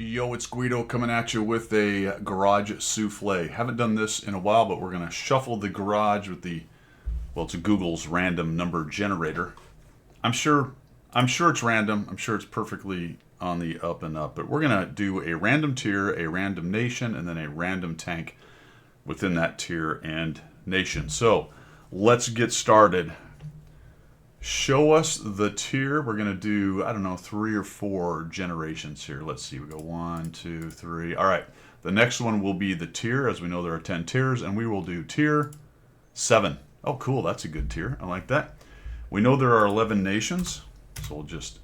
Yo, it's Guido coming at you with a garage souffle. Haven't done this in a while, but we're going to shuffle the garage with well, it's Google's random number generator. I'm sure it's random. I'm sure it's perfectly on the up and up, but we're going to do a random tier, a random nation, and then a random tank within that tier and nation. So let's get started. Show us the tier. We're going to do, I don't know, 3 or 4 generations here. Let's see. We go 1, 2, 3. All right. The next one will be the tier. As we know, there are 10 tiers, and we will do tier 7. Oh, cool. That's a good tier. I like that. We know there are 11 nations, so we'll just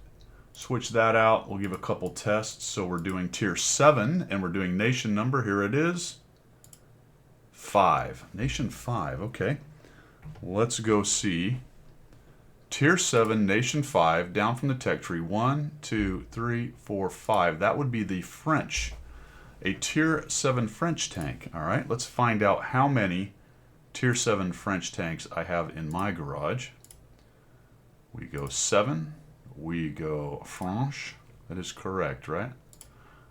switch that out. We'll give a couple tests. So we're doing tier 7, and we're doing nation number. Here it is. 5. Nation 5. Okay. Let's go see. Tier 7, Nation 5, down from the tech tree. 1, 2, 3, 4, 5. That would be the French. A Tier 7 French tank. All right, let's find out how many Tier 7 French tanks I have in my garage. We go 7. We go French. That is correct, right?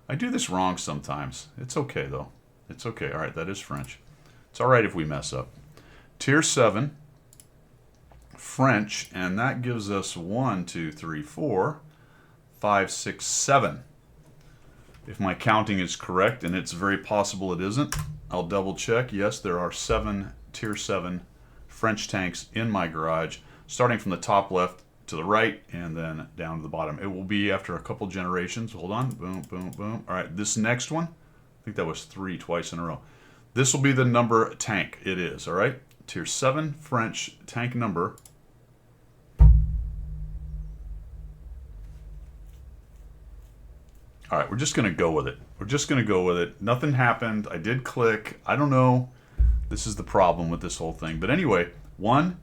I do this wrong sometimes. It's okay, though. It's okay. All right, that is French. It's all right if we mess up. Tier 7. French, and that gives us 1, 2, 3, 4, 5, 6, 7. If my counting is correct, and it's very possible it isn't, I'll double check. Yes, there are 7 tier 7 French tanks in my garage, starting from the top left to the right and then down to the bottom. It will be after a couple generations. Hold on. Boom, boom, boom. All right, this next one, I think that was 3 twice in a row. This will be the number tank. It is, all right? Tier 7 French tank number. All right, we're just going to go with it. We're just going to go with it. Nothing happened. I did click. I don't know. This is the problem with this whole thing. But anyway, 1,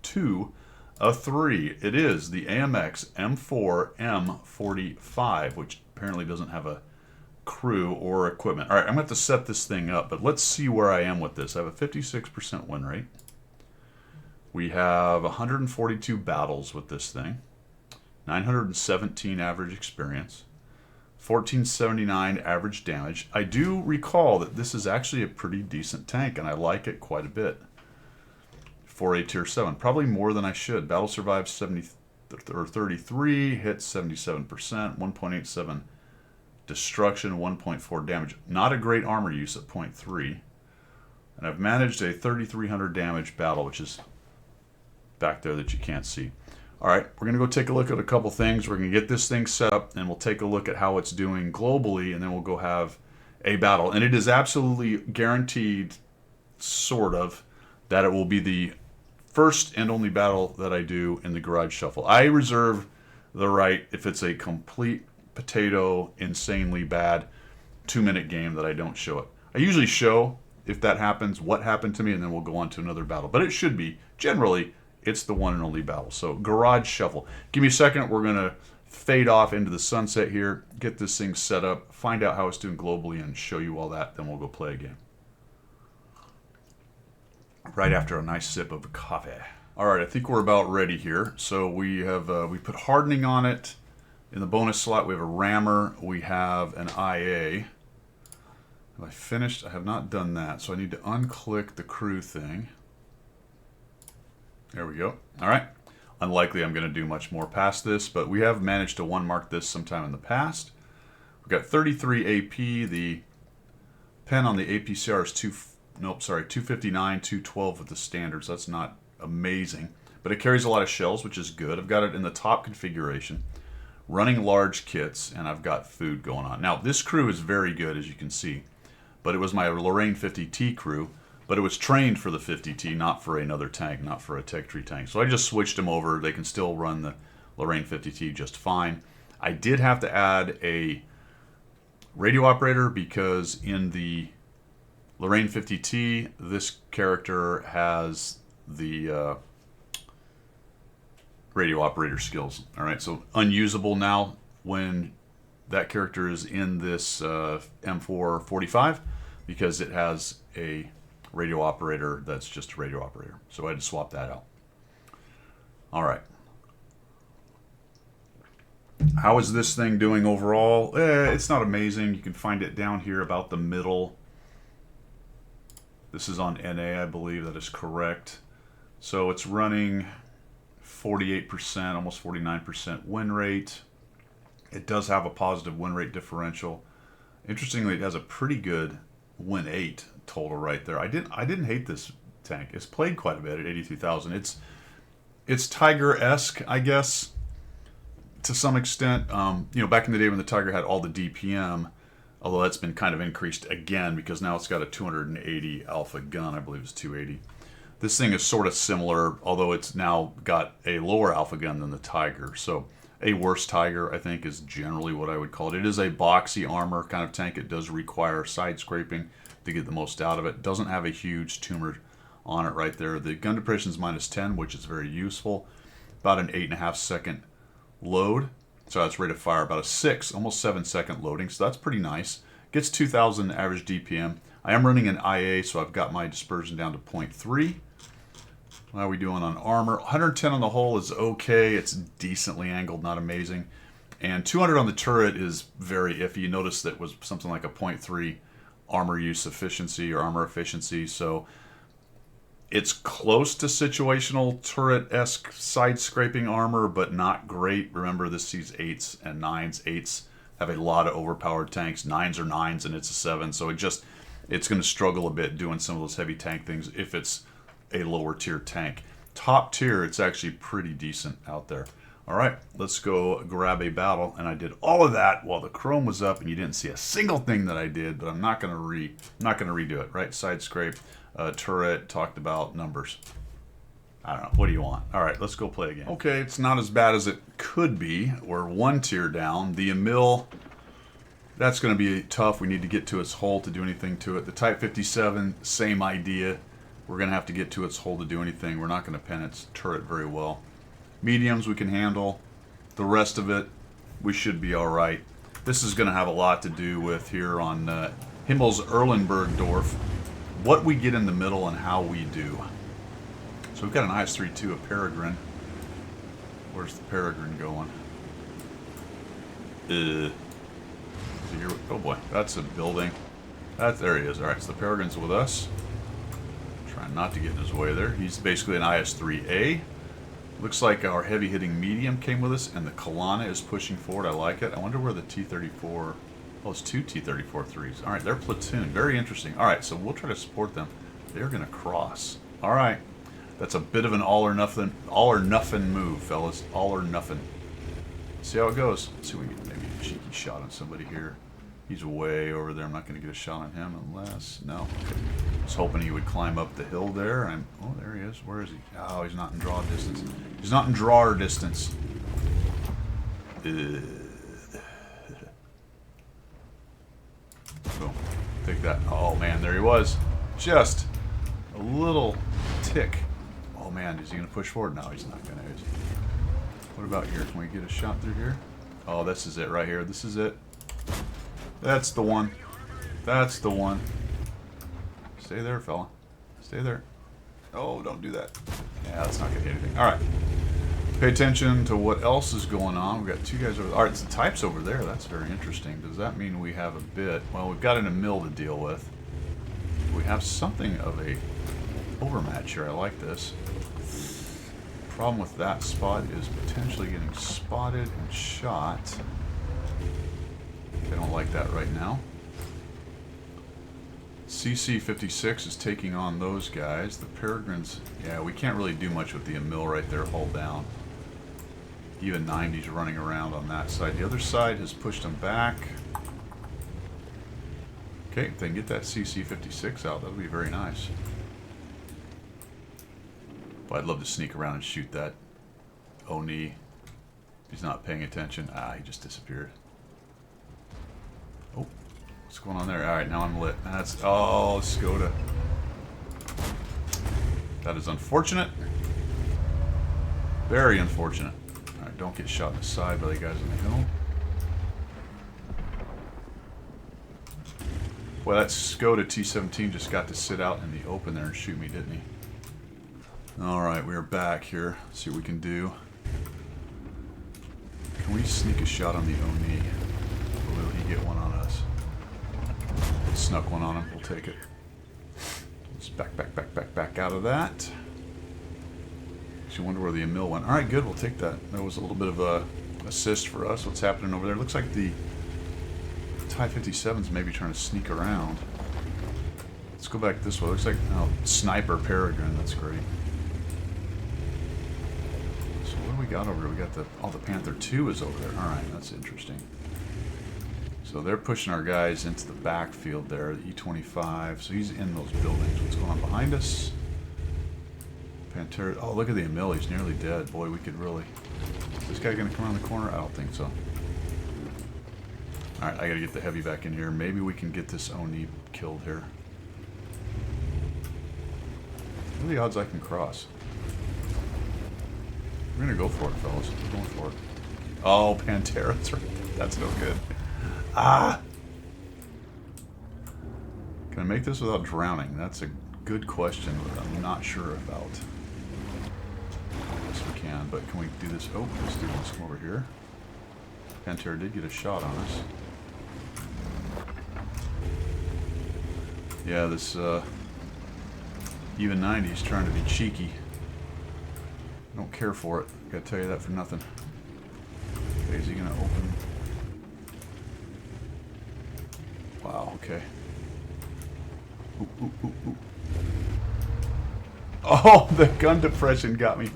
2, a 3. It is the AMX M4 M45, which apparently doesn't have a crew or equipment. All right, I'm going to have to set this thing up, but let's see where I am with this. I have a 56% win rate. We have 142 battles with this thing, 917 average experience, 1479 average damage. I do recall that this is actually a pretty decent tank, and I like it quite a bit for a tier 7. Probably more than I should. Battle survives 70 or 33, hits 77%, 1.87 destruction, 1.4 damage. Not a great armor use at 0.3. And I've managed a 3300 damage battle, which is back there that you can't see. All right, we're going to go take a look at a couple things. We're going to get this thing set up, and we'll take a look at how it's doing globally, and then we'll go have a battle. And it is absolutely guaranteed, sort of, that it will be the first and only battle that I do in the Garage Shuffle. I reserve the right, if it's a complete potato, insanely bad 2-minute game, that I don't show it. I usually show, if that happens, what happened to me, and then we'll go on to another battle. But it should be, generally, it's the one and only battle. So Garage Shuffle. Give me a second. We're going to fade off into the sunset here, get this thing set up, find out how it's doing globally, and show you all that. Then we'll go play a game. Right after a nice sip of coffee. All right, I think we're about ready here. So we have we put hardening on it. In the bonus slot, we have a rammer. We have an IA. Have I finished? I have not done that. So I need to unclick the crew thing. There we go. All right. Unlikely I'm going to do much more past this, but we have managed to one-mark this sometime in the past. We've got 33 AP. The pen on the APCR is 259, 212 with the standards. That's not amazing, but it carries a lot of shells, which is good. I've got it in the top configuration, running large kits, and I've got food going on. Now, this crew is very good, as you can see, but it was my Lorraine 50T crew. But it was trained for the 50T, not for another tank, not for a tech tree tank. So I just switched them over. They can still run the Lorraine 50T just fine. I did have to add a radio operator because in the Lorraine 50T, this character has the radio operator skills. All right, so unusable now when that character is in this M445 because it has a radio operator that's just a radio operator. So I had to swap that out. All right. How is this thing doing overall? It's not amazing. You can find it down here about the middle. This is on NA, I believe. That is correct. So it's running 48%, almost 49% win rate. It does have a positive win rate differential. Interestingly, it has a pretty good win 8 total right there. I didn't hate this tank. It's played quite a bit at 82,000. It's Tiger-esque, I guess, to some extent. You know, back in the day when the Tiger had all the DPM, although that's been kind of increased again because now it's got a 280 alpha gun. I believe it's 280. This thing is sort of similar, although it's now got a lower alpha gun than the Tiger. So a worse Tiger, I think, is generally what I would call it. It is a boxy armor kind of tank. It does require side scraping to get the most out of it. Doesn't have a huge tumor on it right there. The gun depression is -10, which is very useful. About an 8.5 second load. So that's rate of fire, about a 6, almost 7-second loading. So that's pretty nice. Gets 2,000 average DPM. I am running an IA, so I've got my dispersion down to 0.3. How are we doing on armor? 110 on the hull is okay. It's decently angled, not amazing. And 200 on the turret is very iffy. You notice that was something like a 0.3 armor use efficiency or armor efficiency. So it's close to situational turret-esque side scraping armor, but not great. Remember, this sees 8s and 9s. 8s have a lot of overpowered tanks. 9s are 9s and it's a 7. So it's going to struggle a bit doing some of those heavy tank things if it's a lower tier tank. Top tier, it's actually pretty decent out there. All right, let's go grab a battle. And I did all of that while the Chrome was up, and you didn't see a single thing that I did. But I'm not going to redo it. Right, side scrape, turret. Talked about numbers. I don't know. What do you want? All right, let's go play again. Okay, it's not as bad as it could be. We're one tier down. The Emil, that's going to be tough. We need to get to its hull to do anything to it. The Type 57, same idea. We're going to have to get to its hull to do anything. We're not going to pen its turret very well. Mediums we can handle. The rest of it, we should be all right. This is going to have a lot to do with here on Himmel's Erlenbergdorf, what we get in the middle and how we do. So we've got an IS-32, a Peregrine. Where's the Peregrine going? Oh boy, that's a building. There he is. All right, so the Peregrine's with us. Trying not to get in his way there. He's basically an IS-3A. Looks like our heavy-hitting medium came with us, and the Kalana is pushing forward. I like it. I wonder where the T-34... Oh, it's 2 T-34-3s. All right, they're platoon. Very interesting. All right, so we'll try to support them. They're going to cross. All right. That's a bit of an all-or-nothing move, fellas. All or nothing. See how it goes. Let's see if we can get maybe a cheeky shot on somebody here. He's way over there. I'm not going to get a shot on him unless... No. I was hoping he would climb up the hill there. Oh, there he is. Where is he? Oh, he's not in draw distance. He's not in drawer distance. Boom. Take that. Oh, man. There he was. Just a little tick. Oh, man. Is he going to push forward? No, he's not going to. What about here? Can we get a shot through here? Oh, this is it right here. This is it. That's the one. That's the one. Stay there, fella. Stay there. Oh, don't do that. Yeah, that's not going to hit anything. All right. Pay attention to what else is going on. We've got two guys over there. All right, the Type's over there. That's very interesting. Does that mean we have a bit? Well, we've got an Emil to deal with. We have something of a overmatch here. I like this. Problem with that spot is potentially getting spotted and shot. I don't like that right now. CC-56 is taking on those guys. The Peregrines, yeah, we can't really do much with the Emil right there, hull down. Even 90's running around on that side. The other side has pushed them back. Okay, if they can get that CC-56 out, that'll be very nice. But I'd love to sneak around and shoot that Oni. He's not paying attention. Ah, he just disappeared. Oh, what's going on there? All right, now I'm lit. That's, oh, Skoda. That is unfortunate. Very unfortunate. All right, don't get shot in the side by the guys on the hill. Boy, that Skoda T-17 just got to sit out in the open there and shoot me, didn't he? All right, we are back here. Let's see what we can do. Can we sneak a shot on the Oni? Or will he get one on us? Snuck one on him. We'll take it. Let's back out of that. Actually, wonder where the Emil went. All right, good. We'll take that. That was a little bit of a assist for us. What's happening over there? Looks like the TIE 57's maybe trying to sneak around. Let's go back this way. Looks like Sniper Peregrine. That's great. So what do we got over here? We got the Panther 2 is over there. All right, that's interesting. So they're pushing our guys into the backfield there, the E-25. So he's in those buildings. What's going on behind us? Pantera. Oh, look at the Emil. He's nearly dead. Boy, we could really... Is this guy going to come around the corner? I don't think so. Alright, I got to get the heavy back in here. Maybe we can get this Oni killed here. What are the odds I can cross? We're going to go for it, fellas. We're going for it. Oh, Pantera. That's right. That's no good. Ah! Can I make this without drowning? That's a good question that I'm not sure about. Yes, we can, but can we do this? Oh, this dude wants to come over here. Pantera did get a shot on us. Yeah, this even 90's trying to be cheeky. I don't care for it. Gotta tell you that for nothing. Okay, is he gonna open? Wow, okay. Ooh, ooh, ooh, ooh. Oh, the gun depression got me.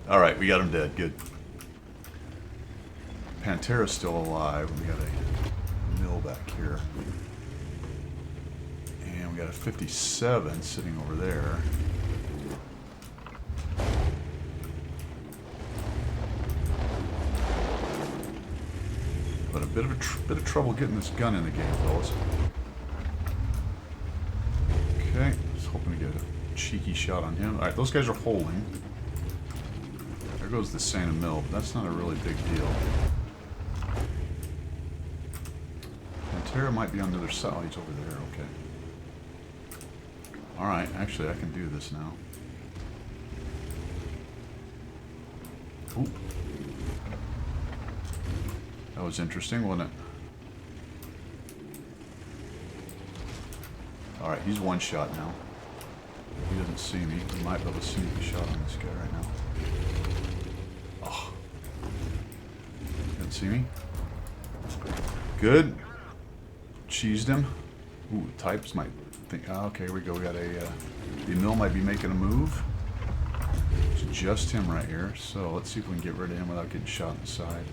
Alright, we got him dead. Good. Pantera's still alive. We got a mill back here. And we got a 57 sitting over there. But a bit of trouble getting this gun in the game, fellas. Okay, just hoping to get a cheeky shot on him. Alright, those guys are holding. There goes the Santa Mill, but that's not a really big deal. Pantera might be on the other side. Oh, he's over there, okay. Alright, actually I can do this now. Ooh. That was interesting, wasn't it? Alright, he's one shot now. He doesn't see me. He might be able to sneak a shot on this guy right now. Oh. Didn't see me. Good. Cheesed him. Ooh, types might think... Oh, okay, here we go. We got a... the mill might be making a move. It's just him right here. So let's see if we can get rid of him without getting shot in the side.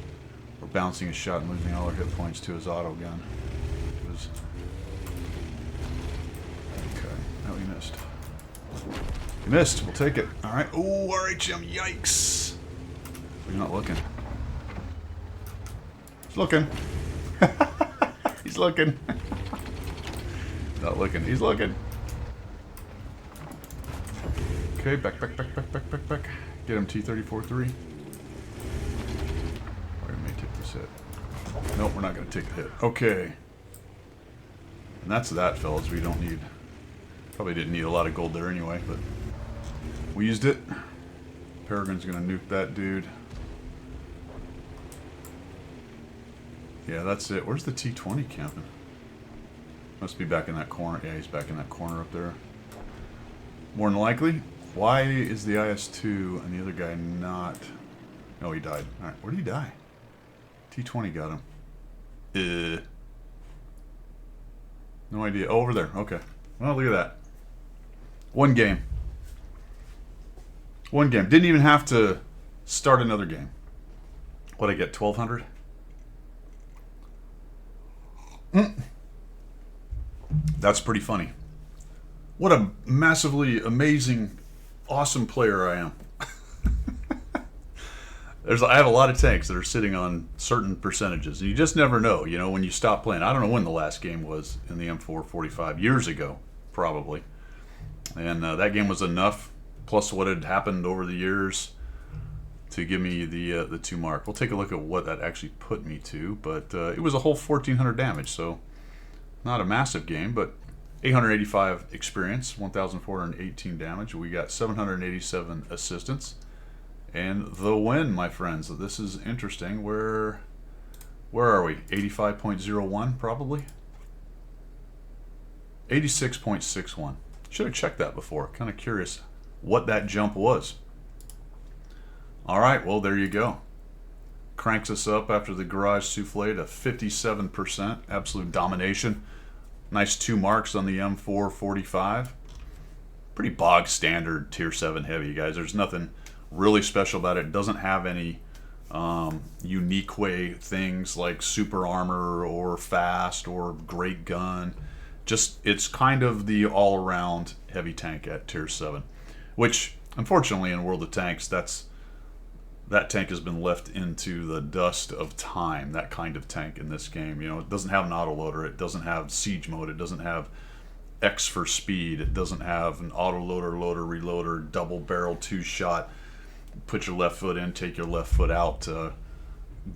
Or bouncing a shot and losing all our hit points to his auto gun. Okay, no, he missed. He missed. We'll take it. All right. Oh, RHM. Yikes. He's not looking. He's looking. He's looking. Not looking. He's looking. Okay, back. Get him T-34-3. Nope, we're not going to take the hit. Okay. And that's that, fellas. We don't need... Probably didn't need a lot of gold there anyway, but... We used it. Peregrine's going to nuke that dude. Yeah, that's it. Where's the T-20 camping? Must be back in that corner. Yeah, he's back in that corner up there. More than likely. Why is the IS-2 and the other guy not... No, he died. Alright, where did he die? T-20 got him. No idea. Oh, over there. Okay. Well, look at that. One game. One game. Didn't even have to start another game. What'd I get? 1,200? That's pretty funny. What a massively amazing, awesome player I am. I have a lot of tanks that are sitting on certain percentages. You just never know, you know, when you stop playing. I don't know when the last game was in the M445. Years ago, probably. And that game was enough, plus what had happened over the years, to give me the 2 mark. We'll take a look at what that actually put me to, but it was a whole 1,400 damage, so not a massive game, but 885 experience, 1,418 damage. We got 787 assistance. and the win, my friends. This is interesting. Where are we? 85.01 probably? 86.61. Should have checked that before. Kind of curious what that jump was. All right, well, there you go. Cranks us up after the garage souffle to 57%. Absolute domination. Nice 2 marks on the M445. Pretty bog standard tier 7 heavy, guys. There's nothing really special about it. It doesn't have any unique way things like super armor or fast or great gun. Just, it's kind of the all-around heavy tank at tier 7, which unfortunately in World of Tanks, that tank has been left into the dust of time. That kind of tank in this game, you know, it doesn't have an autoloader, it doesn't have siege mode, it doesn't have X for speed, it doesn't have an autoloader, loader, reloader, double barrel 2-shot, put your left foot in, take your left foot out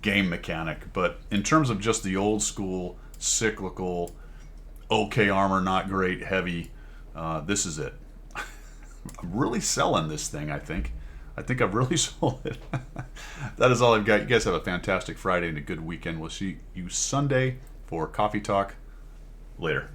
game mechanic. But in terms of just the old school cyclical, okay armor, not great heavy, this is it. I'm really selling this thing, I think. I've really sold it. That is all I've got. You guys have a fantastic Friday and a good weekend. We'll see you Sunday for Coffee Talk. Later.